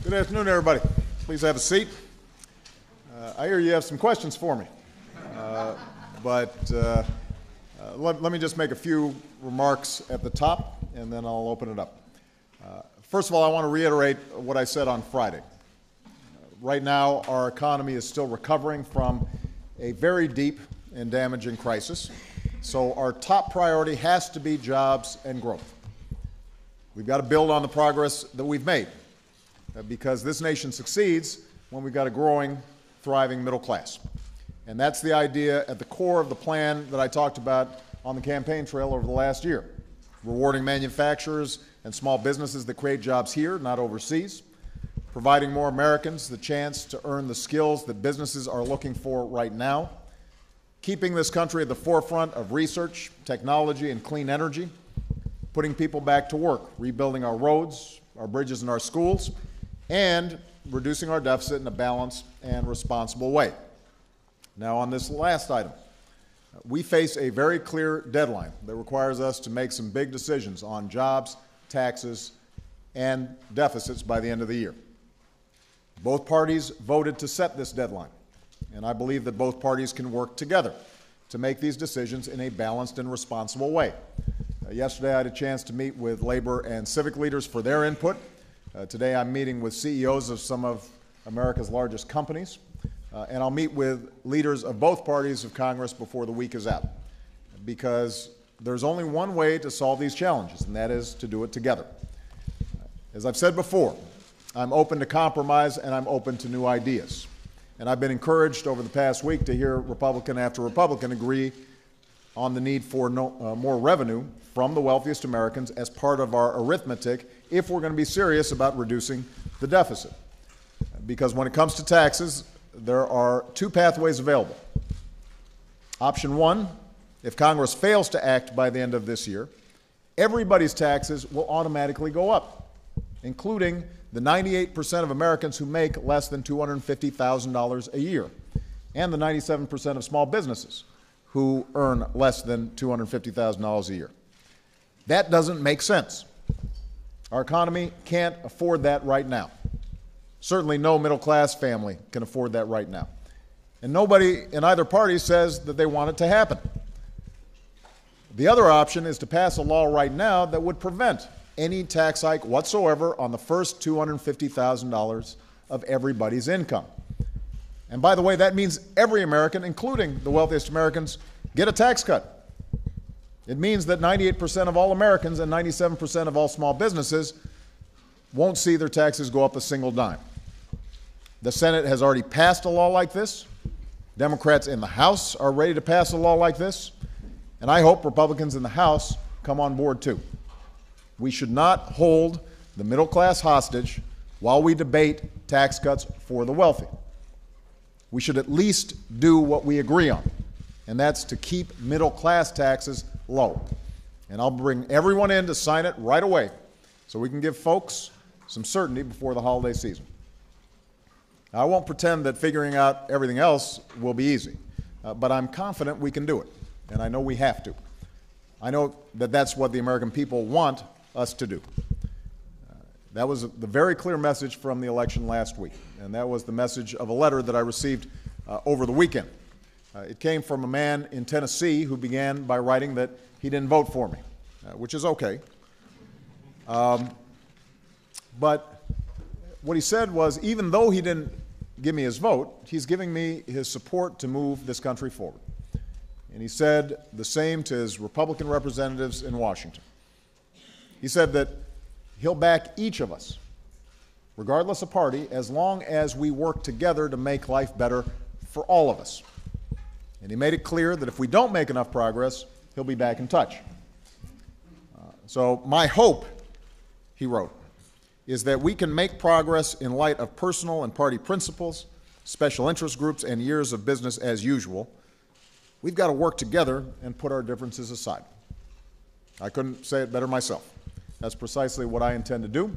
Good afternoon, everybody. Please have a seat. I hear you have some questions for me, but let me just make a few remarks at the top, and then I'll open it up. First of all, I want to reiterate what I said on Friday. Right now, our economy is still recovering from a very deep and damaging crisis, so our top priority has to be jobs and growth. We've got to build on the progress that we've made, because this nation succeeds when we've got a growing, thriving middle class. And that's the idea at the core of the plan that I talked about on the campaign trail over the last year, rewarding manufacturers and small businesses that create jobs here, not overseas, providing more Americans the chance to earn the skills that businesses are looking for right now, keeping this country at the forefront of research, technology, and clean energy, putting people back to work, rebuilding our roads, our bridges, and our schools, and reducing our deficit in a balanced and responsible way. Now, on this last item, we face a very clear deadline that requires us to make some big decisions on jobs, taxes, and deficits by the end of the year. Both parties voted to set this deadline, and I believe that both parties can work together to make these decisions in a balanced and responsible way. Yesterday, I had a chance to meet with labor and civic leaders for their input. Today, I'm meeting with CEOs of some of America's largest companies, and I'll meet with leaders of both parties of Congress before the week is out, because there's only one way to solve these challenges, and that is to do it together. As I've said before, I'm open to compromise and I'm open to new ideas. And I've been encouraged over the past week to hear Republican after Republican agree on the need for more revenue from the wealthiest Americans as part of our arithmetic if we're going to be serious about reducing the deficit. Because when it comes to taxes, there are two pathways available. Option one, if Congress fails to act by the end of this year, everybody's taxes will automatically go up, including the 98% of Americans who make less than $250,000 a year, and the 97% of small businesses who earn less than $250,000 a year. That doesn't make sense. Our economy can't afford that right now. Certainly no middle-class family can afford that right now. And nobody in either party says that they want it to happen. The other option is to pass a law right now that would prevent any tax hike whatsoever on the first $250,000 of everybody's income. And by the way, that means every American, including the wealthiest Americans, get a tax cut. It means that 98% of all Americans and 97% of all small businesses won't see their taxes go up a single dime. The Senate has already passed a law like this. Democrats in the House are ready to pass a law like this. And I hope Republicans in the House come on board too. We should not hold the middle class hostage while we debate tax cuts for the wealthy. We should at least do what we agree on, and that's to keep middle class taxes low. And I'll bring everyone in to sign it right away so we can give folks some certainty before the holiday season. Now, I won't pretend that figuring out everything else will be easy, but I'm confident we can do it, and I know we have to. I know that that's what the American people want us to do. That was the very clear message from the election last week, and that was the message of a letter that I received over the weekend. It came from a man in Tennessee who began by writing that he didn't vote for me, which is okay. But what he said was, even though he didn't give me his vote, he's giving me his support to move this country forward. And he said the same to his Republican representatives in Washington. He said that he'll back each of us, regardless of party, as long as we work together to make life better for all of us. And he made it clear that if we don't make enough progress, he'll be back in touch. So my hope, he wrote, is that we can make progress in light of personal and party principles, special interest groups, and years of business as usual. We've got to work together and put our differences aside. I couldn't say it better myself. That's precisely what I intend to do.